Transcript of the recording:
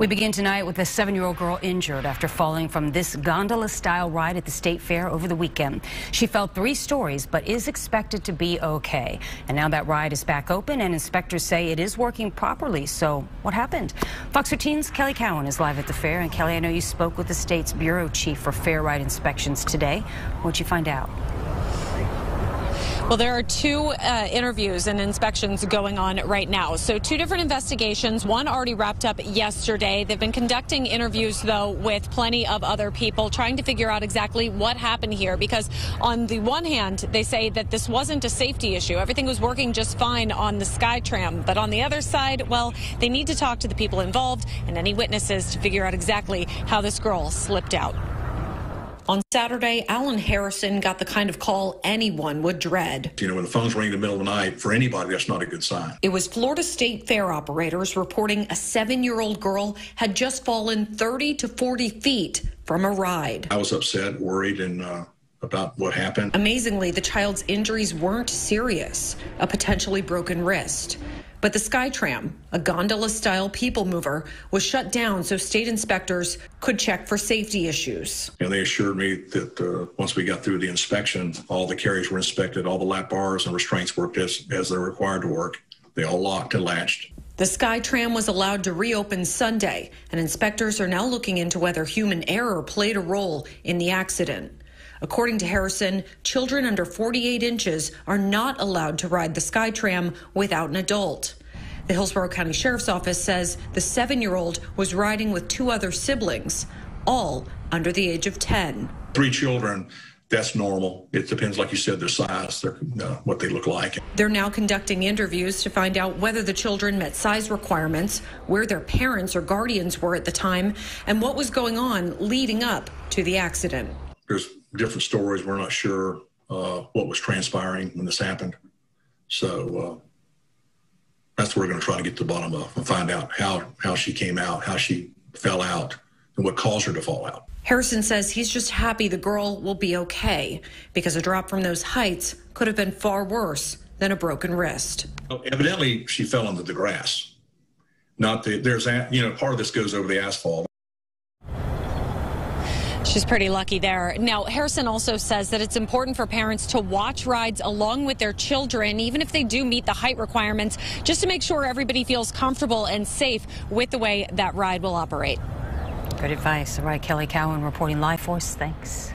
We begin tonight with a 7-year-old girl injured after falling from this gondola-style ride at the State Fair over the weekend. She fell 3 stories but is expected to be okay. And now that ride is back open and inspectors say it is working properly. So what happened? Fox 13's Kelly Cowan is live at the fair. And Kelly, I know you spoke with the state's bureau chief for fair ride inspections today. What'd you find out? Well, there are 2 interviews and inspections going on right now. So 2 different investigations. One already wrapped up yesterday. They've been conducting interviews, though, with plenty of other people, trying to figure out exactly what happened here. Because on the one hand, they say that this wasn't a safety issue. Everything was working just fine on the Sky Tram. But on the other side, well, they need to talk to the people involved and any witnesses to figure out exactly how this girl slipped out. On Saturday, Alan Harrison got the kind of call anyone would dread. You know, when the phone's ringing in the middle of the night, for anybody, that's not a good sign. It was Florida State Fair operators reporting a 7-year-old girl had just fallen 30 to 40 feet from a ride. I was upset, worried, and about what happened. Amazingly, the child's injuries weren't serious, a potentially broken wrist. But the Sky Tram, a gondola-style people mover, was shut down so state inspectors could check for safety issues. And they assured me that once we got through the inspection, all the carriers were inspected, all the lap bars and restraints worked as they're required to work. They all locked and latched. The Sky Tram was allowed to reopen Sunday, and inspectors are now looking into whether human error played a role in the accident. According to Harrison, children under 48 inches are not allowed to ride the Sky Tram without an adult. The Hillsborough County Sheriff's Office says the 7-year-old was riding with 2 other siblings, all under the age of 10. 3 children, that's normal. It depends, like you said, their size, what they look like. They're now conducting interviews to find out whether the children met size requirements, where their parents or guardians were at the time, and what was going on leading up to the accident. There's different stories. We're not sure what was transpiring when this happened. So that's what we're going to try to get to the bottom of and find out how she came out, how she fell out, and what caused her to fall out. Harrison says he's just happy the girl will be okay because a drop from those heights could have been far worse than a broken wrist. Well, evidently, she fell into the grass. Part of this goes over the asphalt. She's pretty lucky there. Now, Harrison also says that it's important for parents to watch rides along with their children, even if they do meet the height requirements, just to make sure everybody feels comfortable and safe with the way that ride will operate. Good advice. All right, Kelly Cowan reporting live for us. Thanks.